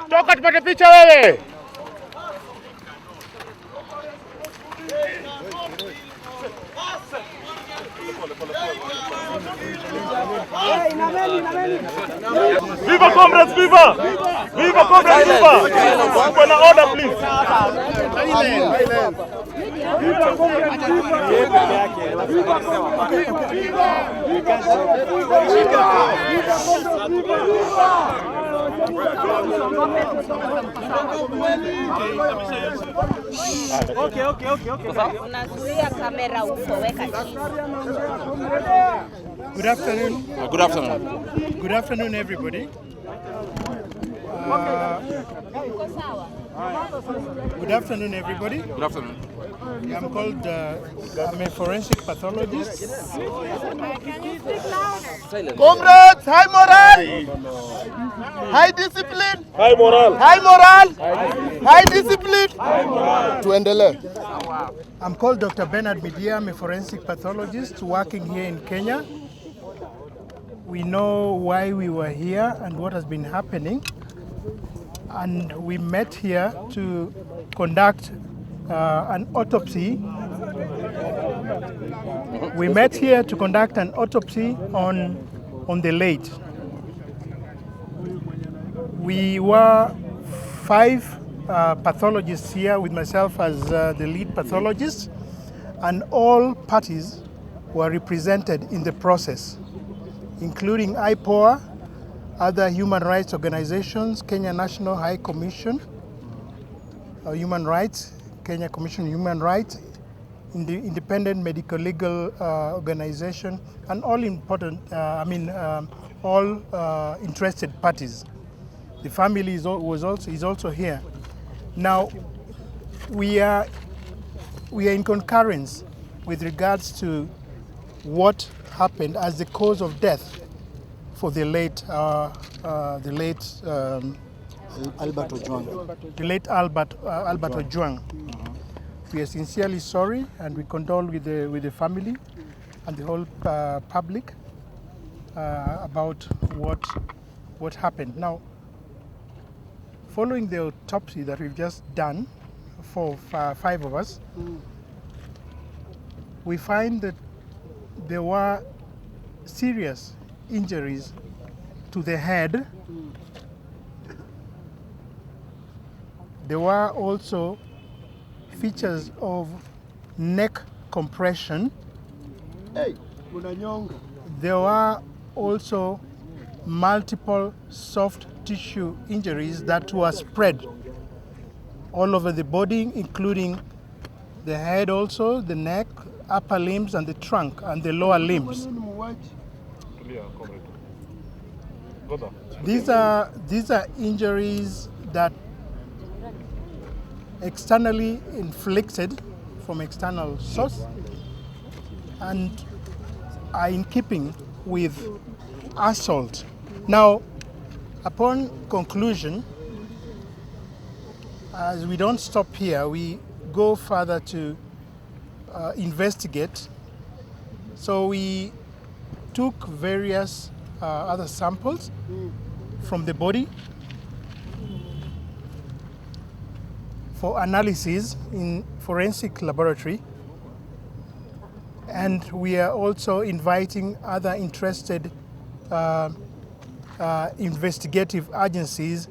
Toka tupate picha wewe. Viva comrades, viva! Viva comrades, viva! When I order, please. Viva comrades, Unazuia kamera usoweka chini. Good afternoon. Good afternoon. Good afternoon, everybody. Good afternoon, everybody. Good afternoon. I'm called, I'm a forensic pathologist. Comrades, high moral, high discipline, High moral. high moral, high discipline. Tuendelee. I'm called Dr. Bernard Midia. I'm a forensic pathologist working here in Kenya. We know why we were here and what has been happening. And we met here to conduct an autopsy. We met here to conduct an autopsy on the late. We were 5 pathologists here with myself as the lead pathologist, and all parties were represented in the process, including IPOA, other human rights organizations, Kenya National High Commission, Human Rights, Kenya Commission on Human Rights, in the Independent Medical Legal Organization, and all important, all interested parties. The family is also here. Now, we are in concurrence with regards to what happened as the cause of death for the late Albert Ojwang. The late Albert Ojwang. We are sincerely sorry, and we condole with the family and the whole public about what happened. Now, following the autopsy that we've just done for 5 of us, we find that there were serious injuries to the head. There were also features of neck compression. There were also multiple soft tissue injuries that were spread all over the body, including the head also, the neck, upper limbs, and the trunk, and the lower limbs. These are injuries that externally inflicted from external source and are in keeping with assault. Now, upon conclusion, as we don't stop here, we go further to investigate. So we took various other samples from the body for analysis in forensic laboratory, and we are also inviting other interested investigative agencies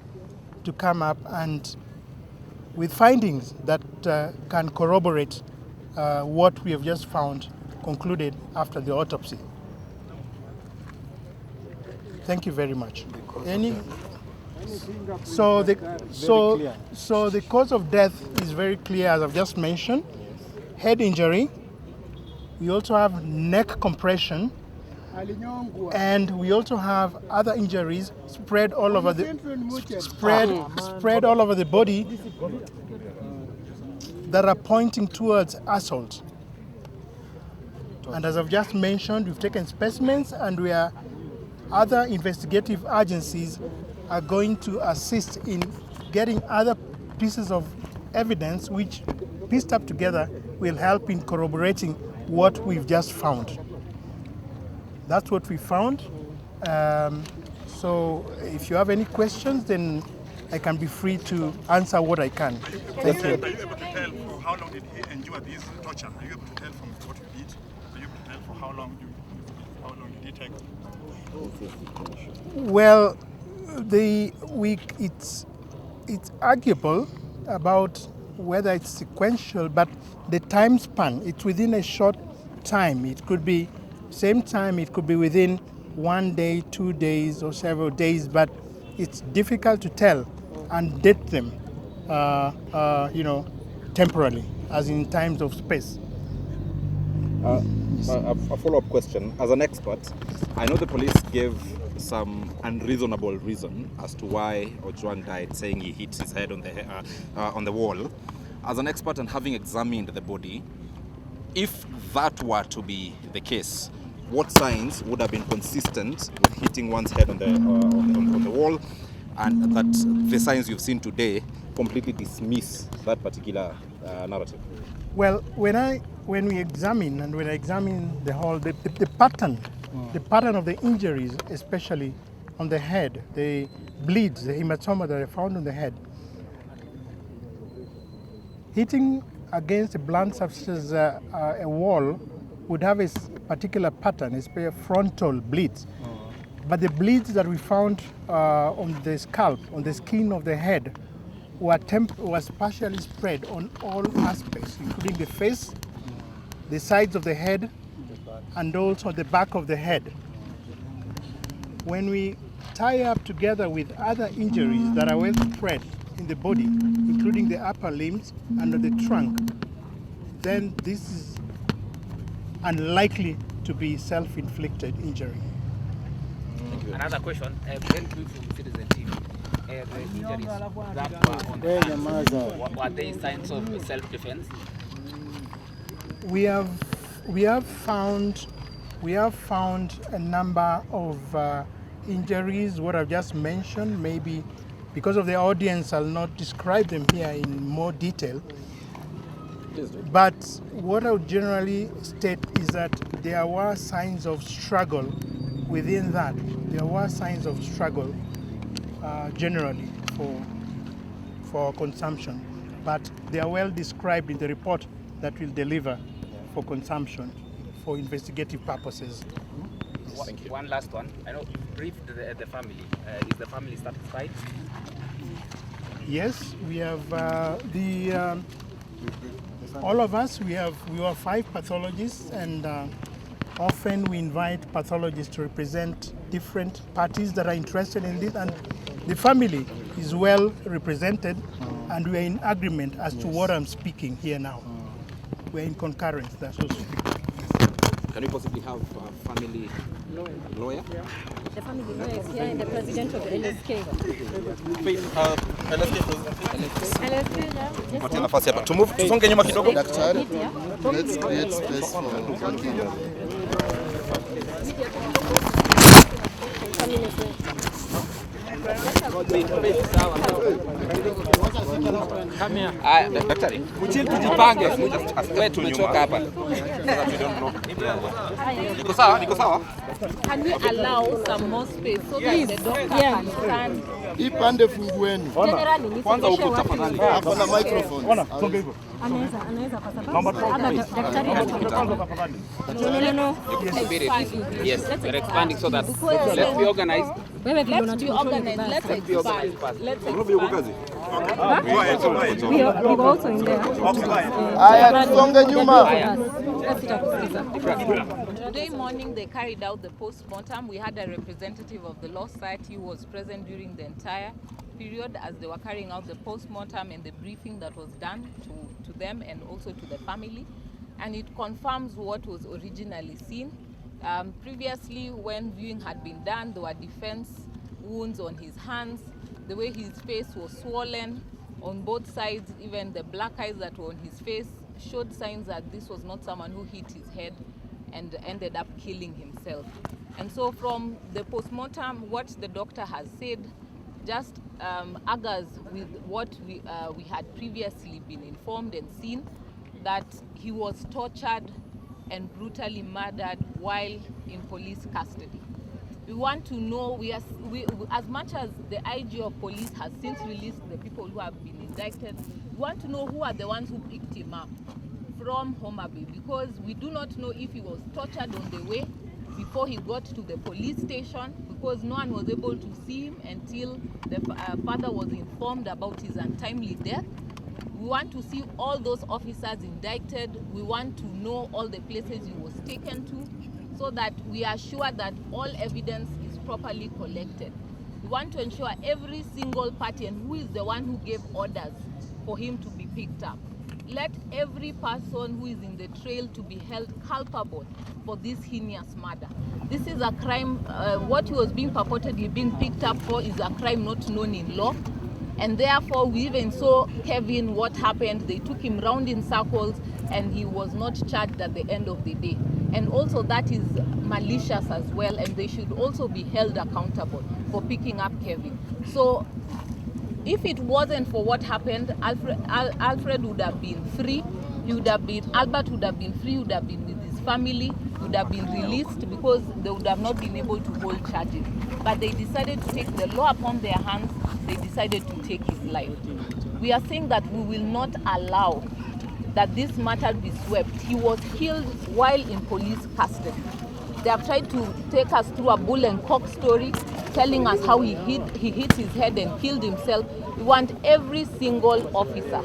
to come up and with findings that can corroborate what we have just found concluded after the autopsy. Thank you very much. So the cause of death is very clear, as I've just mentioned. Head injury. We also have neck compression, and we also have other injuries spread all over the body that are pointing towards assault. And as I've just mentioned, we've taken specimens, and other investigative agencies are going to assist in getting other pieces of evidence which, pieced up together, will help in corroborating what we've just found. That's what we found. So if you have any questions, then I can be free to answer what I can. Thank you. Are you able to tell for how long did he endure this torture? Are you able to tell from what you did? Are you able to tell for how long did he take? Well, it's arguable about whether it's sequential, but the time span, it's within a short time. It could be same time, it could be within 1 day, 2 days, or several days, but it's difficult to tell and date them, temporarily, as in times of space. A follow-up question. As an expert, I know the police gave some unreasonable reason as to why Ojwang died, saying he hit his head on the wall. As an expert and having examined the body, if that were to be the case, what signs would have been consistent with hitting one's head on the wall, and that the signs you've seen today completely dismiss that particular narrative? Well, when I examine the whole, the pattern of the injuries, especially on the head, the bleeds, the hematoma that I found on the head, hitting against a blunt substance, a wall, would have a particular pattern, a frontal bleeds. But the bleeds that we found on the scalp, on the skin of the head, was partially spread on all aspects, including the face, the sides of the head, and also the back of the head. When we tie up together with other injuries that are well spread in the body, including the upper limbs and the trunk, then this is unlikely to be self-inflicted injury. Another question, very quick from Citizen TV. The injuries that were on the hands, were they signs of self-defense? We have found a number of injuries, what I've just mentioned. Maybe because of the audience, I'll not describe them here in more detail. But what I would generally state is that there were signs of struggle within that. There were signs of struggle generally for consumption, but they are well described in the report that we'll deliver for consumption for investigative purposes. One last one. I know you briefed the family. Is the family satisfied? Yes, we have all of us. We were 5 pathologists, and often we invite pathologists to represent different parties that are interested in this, and the family is well represented, and we are in agreement as to what I'm speaking here now. We're in concurrence, that's so to speak. Can we possibly have a family lawyer? The family lawyer is here and the president of the LSK. Patia nafasi hapa. Tusonge nyuma kidogo. Daktari, let's create space for Daktari, tujipange. Wewe tumechoka hapa. Niko sawa? Can we allow some more space so that the doctor can stand? ipande fungueni. Kwanza huko tafadhali. Hapo na microphone. Ona, songa hivyo. Anaweza kwa Naomba sababu daktari kwanza tafadhali. no. Yes, we're expanding so that let's be organized. Wewe vile unatuorganize, let's expand. Unavyo yuko kazi? We also in there. Haya, tusonge nyuma. Today morning they carried out the post-mortem. We had a representative of the Law Society who was present during the entire period as they were carrying out the post-mortem and the briefing that was done to them and also to the family. And it confirms what was originally seen. Previously, when viewing had been done, there were defense wounds on his hands. The way his face was swollen on both sides, even the black eyes that were on his face showed signs that this was not someone who hit his head and ended up killing himself. And so from the postmortem, what the doctor has said just agrees with what we had previously been informed and seen, that he was tortured and brutally murdered while in police custody. We want to know, as much as the IG of police has since released the people who have been indicted, we want to know who are the ones who picked him up from Homa Bay, because we do not know if he was tortured on the way before he got to the police station, because no one was able to see him until the father was informed about his untimely death. We want to see all those officers indicted. We want to know all the places he was taken to, so that we are sure that all evidence is properly collected. We want to ensure every single party and who is the one who gave orders for him to be picked up. Let every person who is in the trail to be held culpable for this heinous murder. This is a crime. What he was being purportedly being picked up for is a crime not known in law. And therefore, we even saw Kevin, what happened. They took him round in circles and he was not charged at the end of the day. And also that is malicious as well, and they should also be held accountable for picking up Kevin. So if it wasn't for what happened, Alfred would have been free. Albert would have been free, would have been with his family, would have been released, because they would have not been able to hold charges. But they decided to take the law upon their hands. They decided to take his life. We are saying that we will not allow that this matter be swept. He was killed while in police custody. They have tried to take us through a bull and cock story, telling us how he hit his head and killed himself. We want every single officer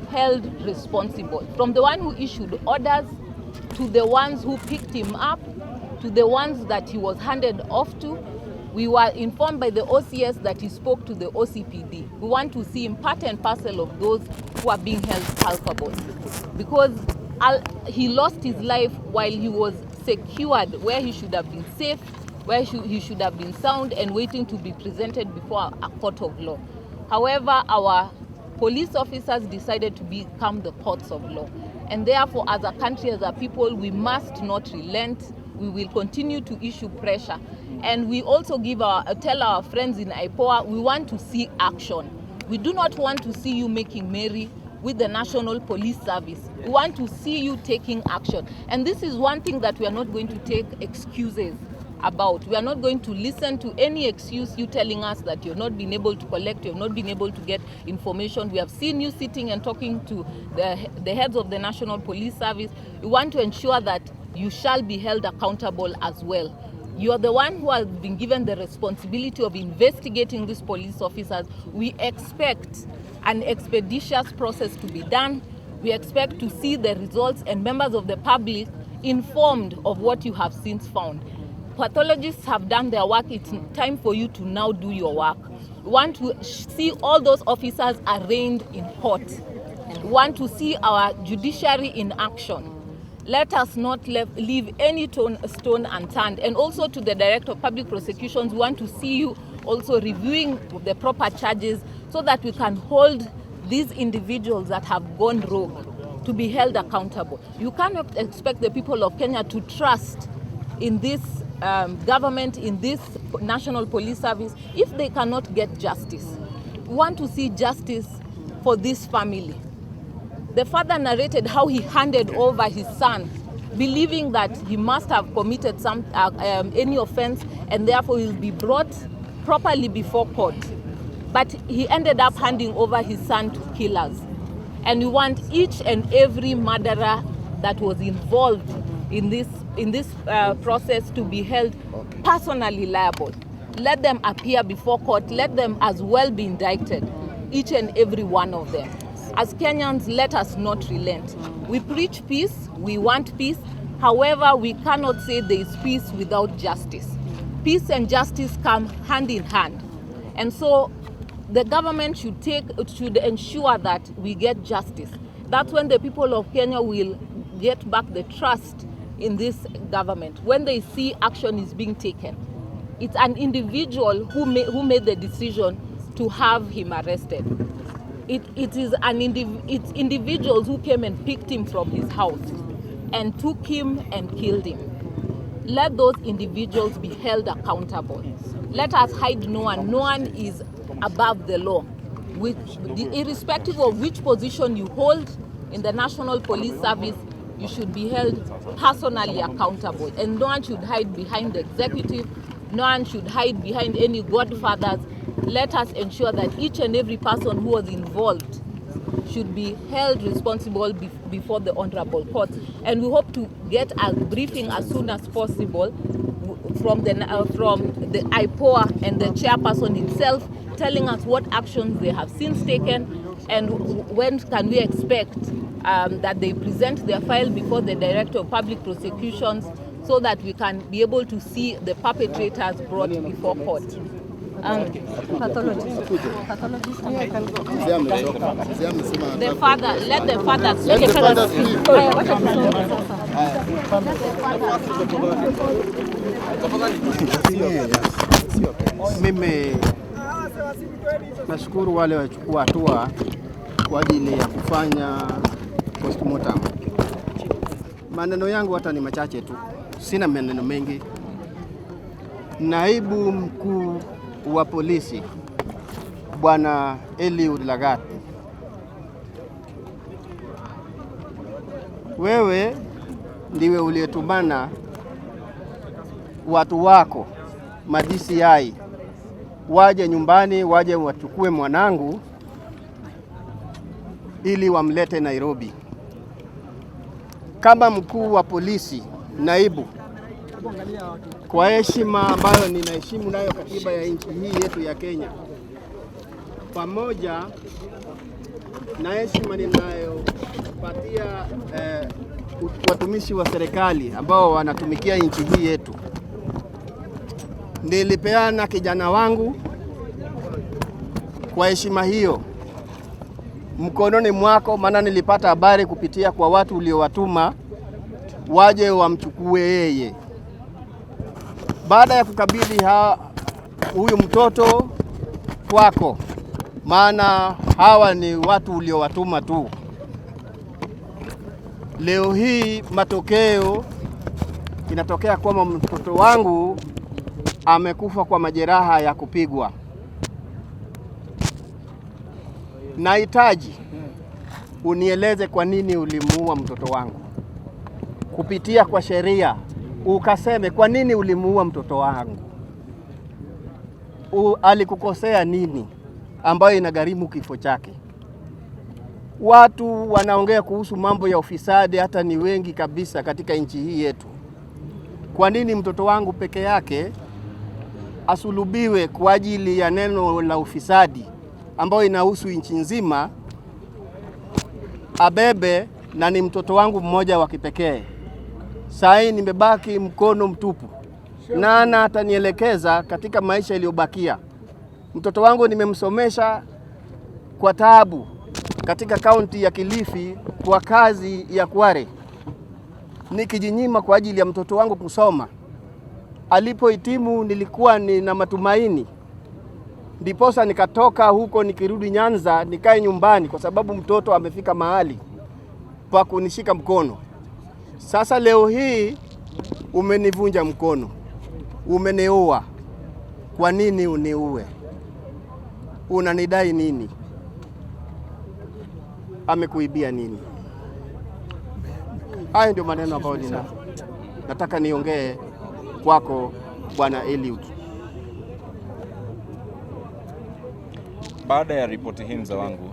held responsible, from the one who issued orders, to the ones who picked him up, to the ones that he was handed off to. We were informed by the OCS that he spoke to the OCPD. We want to see him part and parcel of those who are being held culpable, because he lost his life while he was secured, where he should have been safe, where he should have been sound and waiting to be presented before a court of law. However, our police officers decided to become the courts of law. And therefore, as a country, as a people, we must not relent. We will continue to issue pressure. And we also tell our friends in IPOA, we want to see action. We do not want to see you making merry with the National Police Service. We want to see you taking action. And this is one thing that we are not going to take excuses about. We are not going to listen to any excuse you telling us that you've not been able to collect, you've not been able to get information. We have seen you sitting and talking to the heads of the National Police Service. We want to ensure that you shall be held accountable as well. You are the one who has been given the responsibility of investigating these police officers. We expect an expeditious process to be done. We expect to see the results and members of the public informed of what you have since found. Pathologists have done their work. It's time for you to now do your work. We want to see all those officers arraigned in court. We want to see our judiciary in action. Let us not leave any stone unturned. And also to the Director of Public Prosecutions, we want to see you also reviewing the proper charges so that we can hold these individuals that have gone rogue to be held accountable. You cannot expect the people of Kenya to trust in this government, in this National Police Service, if they cannot get justice. We want to see justice for this family. The father narrated how he handed over his son, believing that he must have committed any offense and therefore he will be brought properly before court. But he ended up handing over his son to killers. And we want each and every murderer that was involved in this process to be held personally liable. Let them appear before court. Let them as well be indicted, each and every one of them. As Kenyans, let us not relent. We preach peace, we want peace. However, we cannot say there is peace without justice. Peace and justice come hand in hand. And so the government should ensure that we get justice. That's when the people of Kenya will get back the trust in this government, when they see action is being taken. It's an individual who made the decision to have him arrested. It's individuals who came and picked him from his house and took him and killed him. Let those individuals be held accountable. Let us hide no one. No one is above the law. Irrespective of which position you hold in the National Police Service, you should be held personally accountable. And no one should hide behind the executive. no one should hide behind any godfathers. Let us ensure that each and every person who was involved should be held responsible before the honorable court. And we hope to get a briefing as soon as possible from the IPOA and the chairperson himself, telling us what actions they have since taken and when can we expect that they present their file before the Director of Public Prosecutions, so that we can be able to see the perpetrators brought before court. Pathologist. The father, let the father speak. Let the father speak. Mimi nashukuru wale wachukua hatua kwa ajili ya kufanya postmortem. Maneno yangu hata ni machache tu, sina maneno mengi. Naibu mkuu wa polisi Bwana Eliud Lagat, wewe ndiwe uliyetumana watu wako DCI waje nyumbani, waje wachukue mwanangu ili wamlete Nairobi. Kama mkuu wa polisi naibu, kwa heshima ambayo ninaheshimu nayo katiba ya nchi hii yetu ya Kenya, pamoja na heshima ninayopatia watumishi wa serikali ambao wanatumikia nchi hii yetu, nilipeana kijana wangu kwa heshima hiyo mkononi mwako, maana nilipata habari kupitia kwa watu uliowatuma waje wamchukue yeye. Baada ya kukabidhi huyu mtoto kwako, maana hawa ni watu uliowatuma tu, leo hii matokeo inatokea kwamba mtoto wangu amekufa kwa majeraha ya kupigwa. Nahitaji unieleze kwa nini ulimuua mtoto wangu. Kupitia kwa sheria ukaseme kwa nini ulimuua mtoto wangu. Alikukosea nini ambayo inagharimu kifo chake? Watu wanaongea kuhusu mambo ya ufisadi, hata ni wengi kabisa katika nchi hii yetu. Kwa nini mtoto wangu peke yake asulubiwe kwa ajili ya neno la ufisadi ambayo inahusu nchi nzima, abebe na ni mtoto wangu mmoja wa kipekee? Sasa nimebaki mkono mtupu. Nana atanielekeza katika maisha iliyobakia. Mtoto wangu nimemsomesha kwa taabu katika kaunti ya Kilifi kwa kazi ya Kware, nikijinyima kwa ajili ya mtoto wangu kusoma. Alipohitimu nilikuwa nina matumaini, ndiposa nikatoka huko nikirudi Nyanza nikae nyumbani, kwa sababu mtoto amefika mahali pa kunishika mkono. Sasa leo hii umenivunja mkono, umeniua. Kwa nini uniue? Unanidai nini? Amekuibia nini? Haya ndio maneno ambayo nataka niongee kwako Bwana Eliud. Baada ya ripoti hii mzee wangu,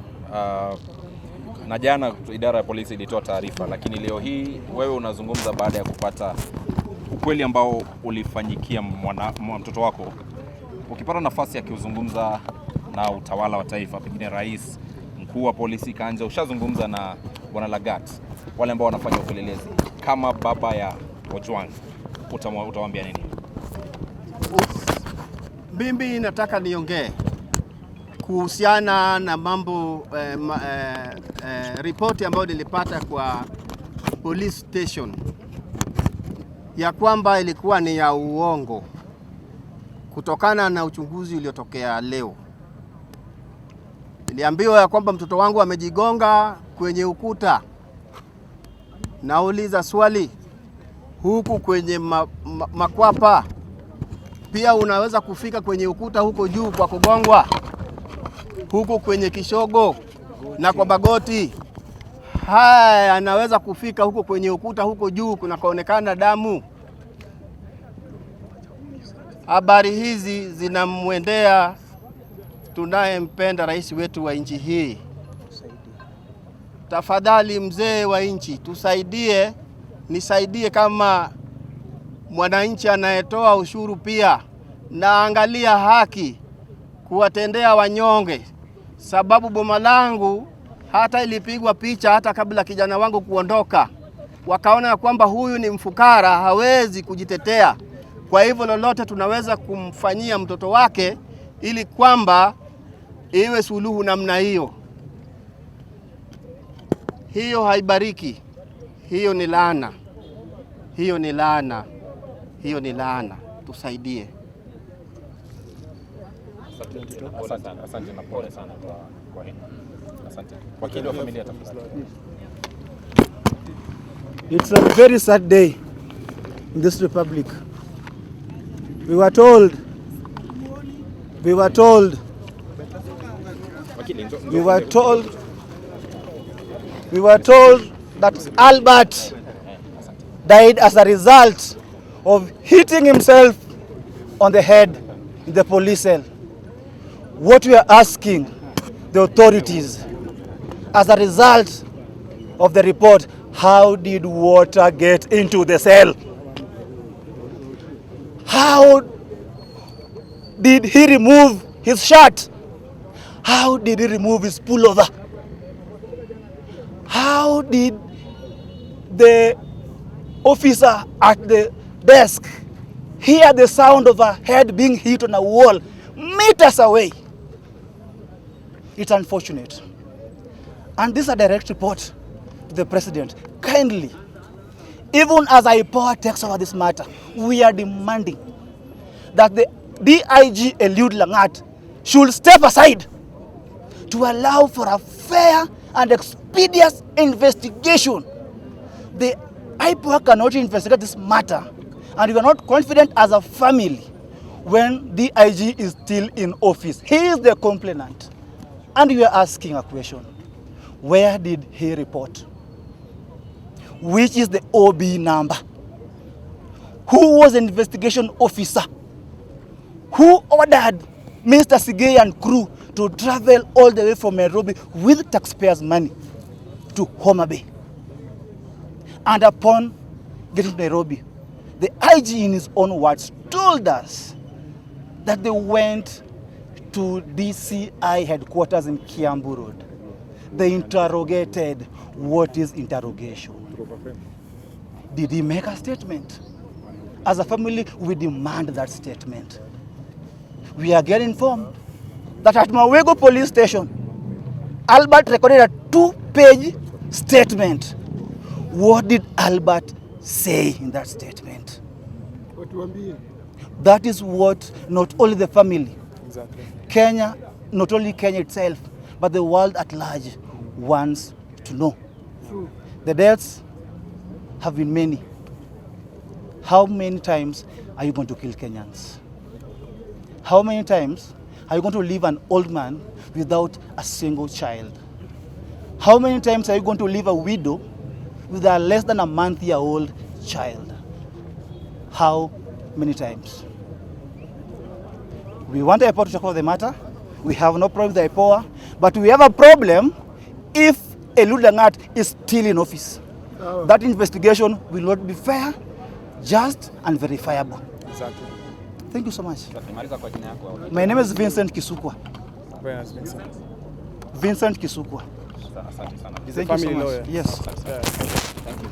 na jana idara ya polisi ilitoa taarifa, lakini leo hii wewe unazungumza baada ya kupata ukweli ambao ulifanyikia mtoto wako. Ukipata nafasi ya kuzungumza na utawala wa taifa, pengine rais, mkuu wa polisi Kanja, ushazungumza na Bwana Lagat, wale ambao wanafanya upelelezi, kama baba ya Ojwang, utawaambia nini? Mimi nataka niongee kuhusiana na mambo ripoti ambayo nilipata kwa police station ya kwamba ilikuwa ni ya uongo, kutokana na uchunguzi uliotokea leo. Niliambiwa ya kwamba mtoto wangu amejigonga kwenye ukuta. Nauliza swali, huku kwenye makwapa pia unaweza kufika kwenye ukuta huko juu kwa kugongwa? Huku kwenye kishogo na kwa bagoti, haya anaweza kufika huko kwenye ukuta huko juu kunakoonekana damu? habari hizi zinamwendea tunayempenda rais wetu wa nchi hii. Tafadhali mzee wa nchi, tusaidie, nisaidie kama mwananchi anayetoa ushuru pia, na angalia haki kuwatendea wanyonge, sababu boma langu hata ilipigwa picha hata kabla kijana wangu kuondoka. Wakaona kwamba huyu ni mfukara, hawezi kujitetea. Kwa hivyo lolote tunaweza kumfanyia mtoto wake ili kwamba iwe suluhu namna hiyo. Hiyo haibariki. Hiyo ni laana. Hiyo ni laana. Hiyo ni laana. Tusaidie. Asante na pole sana kwa hili. Asante. Wakili wa familia tafadhali. It's a very sad day in this republic. We were told that Albert died as a result of hitting himself on the head in the police cell. What we are asking the authorities, as a result of the report, how did water get into the cell? How did he remove his shirt? How did he remove his pullover? How did the officer at the desk hear the sound of a head being hit on a wall meters away? It's unfortunate. And this is a direct report to the president. Kindly, even as IPOA takes over this matter, we are demanding that the DIG Eliud Langat should step aside to allow for a fair and expeditious investigation. The IPOA cannot investigate this matter, and we are not confident as a family when DIG is still in office. He is the complainant. And we are asking a question. Where did he report? Which is the OB number? Who was the investigation officer? Who ordered Mr. Sigei and crew to travel all the way from Nairobi with taxpayers' money to Homa Bay? And upon getting to Nairobi, the IG in his own words told us that they went to DCI headquarters in Kiambu Road. They interrogated. What is interrogation? Did he make a statement? As a family, we demand that statement. We are getting informed that at Mawego police station, Albert recorded a 2-page statement. What did Albert say in that statement? That is what not only the family, exactly, Kenya, not only Kenya itself, but the world at large wants to know. The deaths have been many. How many times are you going to kill Kenyans? How many times are you going to leave an old man without a single child? How many times are you going to leave a widow with a less than a month-old child? How many times? We want the IPOA to talk about the matter. We have no problem with the IPOA, but we have a problem if Eliud Langat is still in office. That investigation will not be fair, just and verifiable. Exactly. Thank you so much. My name is Vincent Kisukwa. Where is Vincent? Vincent Kisukwa. He's a family lawyer. Yes. Thank you.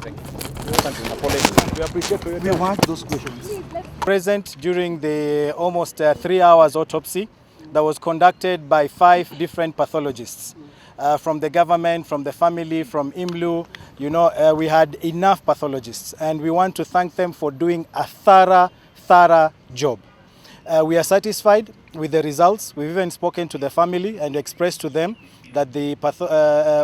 We appreciate We want those questions. Present during the almost 3 hours autopsy that was conducted by 5 different pathologists from the government, from the family, from IMLU. You know, we had enough pathologists, and we want to thank them for doing a thorough job. We are satisfied with the results. We've even spoken to the family and expressed to them that the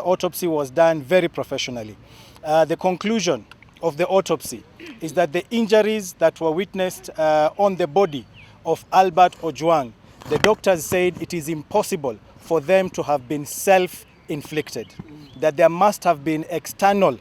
autopsy was done very professionally. The conclusion of the autopsy is that the injuries that were witnessed on the body of Albert Ojwang, the doctors said it is impossible for them to have been self-inflicted, that there must have been external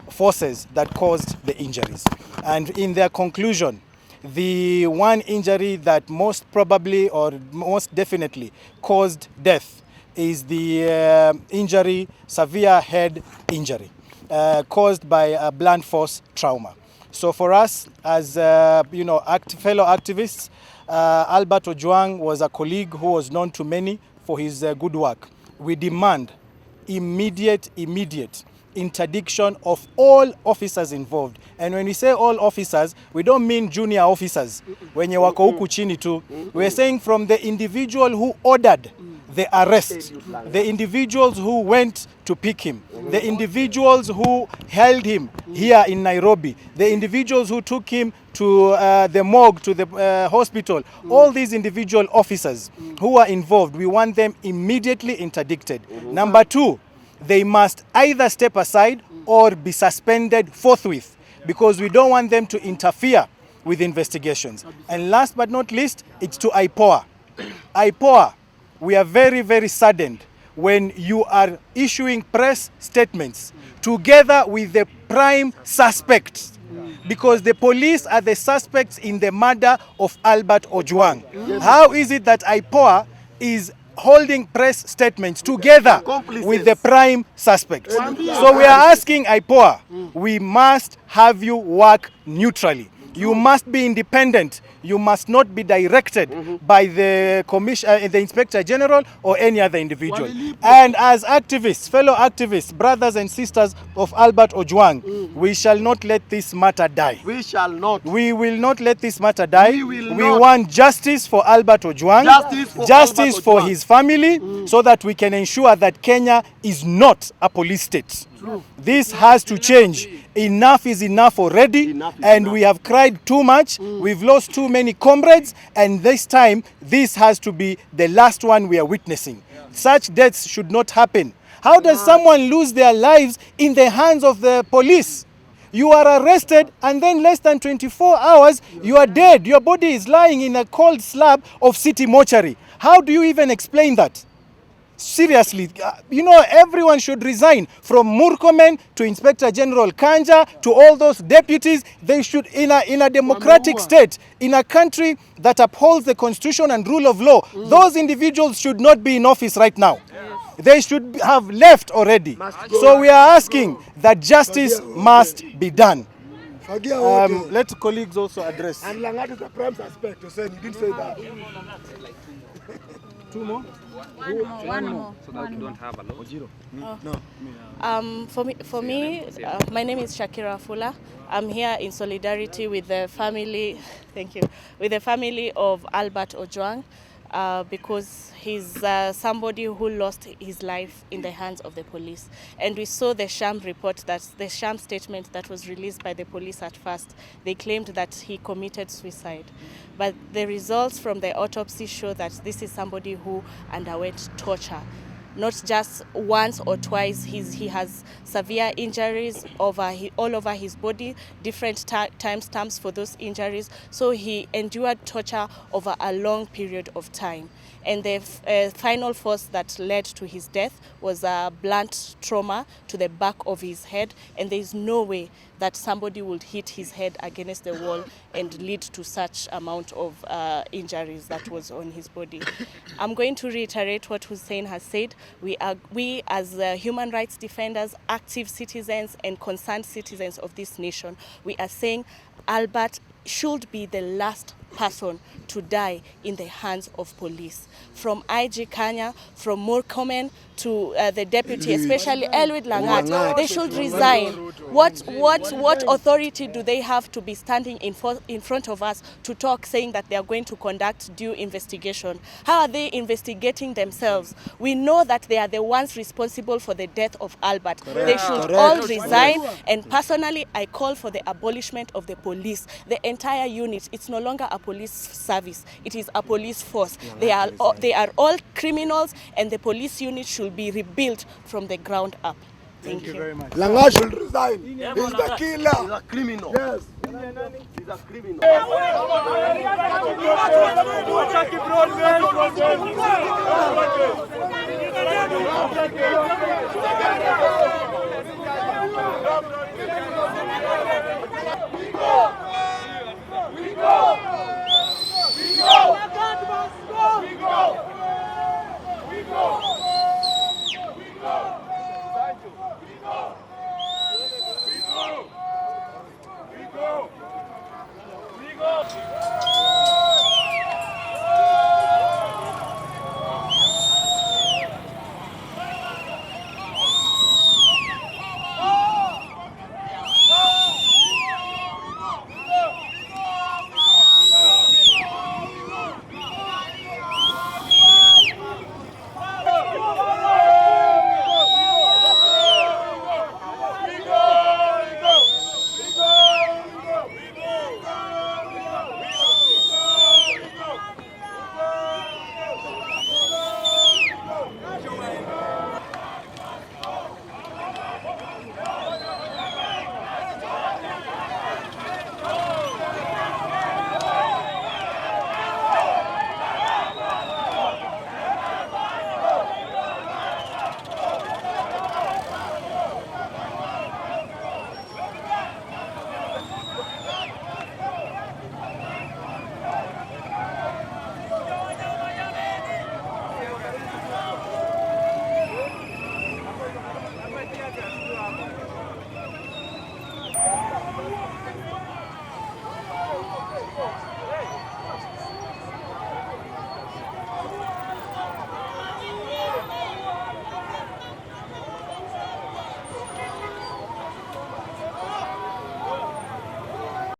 forces that caused the injuries. And in their conclusion, the one injury that most probably or most definitely caused death is the injury, severe head injury caused by a blunt force trauma. So for us as fellow activists, Albert Ojwang was a colleague who was known to many for his good work. We demand immediate interdiction of all officers involved. And when we say all officers, we don't mean junior officers. Wenye wako huku chini tu. We're saying from the individual who ordered the arrest, the individuals who went to pick him, the individuals who held him here in Nairobi, the individuals who took him to the morgue, to the hospital, all these individual officers who are involved, we want them immediately interdicted. Number two, they must either step aside or be suspended forthwith, because we don't want them to interfere with investigations. And last but not least, it's to IPOA. IPOA, we are very saddened when you are issuing press statements together with the prime suspects, because the police are the suspects in the murder of Albert Ojwang. How is it that IPOA is holding press statements together with the prime suspects? So we are asking IPOA, we must have you work neutrally. You must be independent. You must not be directed by the the Inspector General or any other individual. And as activists, fellow activists, brothers and sisters of Albert Ojwang, we shall not let this matter die. We shall not. We will not let this matter die. We want justice for Albert Ojwang, justice for his family, so that we can ensure that Kenya is not a police state. This has to change. Enough is enough already, and we have cried too much. We've lost too many comrades, and this time, this has to be the last one we are witnessing. Such deaths should not happen. How does someone lose their lives in the hands of the police? You are arrested, and then less than 24 hours, you are dead. Your body is lying in a cold slab of city mortuary. How do you even explain that? Seriously, everyone should resign, from Murkomen to Inspector General Kanja to all those deputies. They should, in a democratic state, in a country that upholds the constitution and rule of law, those individuals should not be in office right now. They should have left already. So we are asking that justice must be done. Let colleagues also address. And Langat is the prime suspect. You said you didn't say that. Two more? One more. So that we don't have a lot. No. For me, my name is Shakira Fula. I'm here in solidarity with the family. Thank you. With the family of Albert Ojwang, because he's somebody who lost his life in the hands of the police. And we saw the sham report, the sham statement that was released by the police at first. They claimed that he committed suicide. But the results from the autopsy show that this is somebody who underwent torture. Not just once or twice, he has severe injuries all over his body, different timestamps for those injuries. So he endured torture over a long period of time. And the final force that led to his death was a blunt trauma to the back of his head. And there is no way that somebody would hit his head against the wall and lead to such amount of injuries that was on his body. I'm going to reiterate what Hussein has said. We as human rights defenders, active citizens and concerned citizens of this nation, we are saying Albert should be the last person to die in the hands of police. From AJwang, from Murkomen to the deputy, especially Elwid Langat, they should resign. What authority do they have to be standing in front of us to talk, saying that they are going to conduct due investigation? How are they investigating themselves? We know that they are the ones responsible for the death of Albert. They should all resign, and personally I call for the abolishment of the police. The entire unit, it's no longer a police service, it is a police force. They are all criminals, and the police unit should be rebuilt from the ground up. Thank you very much. Langat should resign. He's the killer. He's a criminal. Yes. He's a criminal.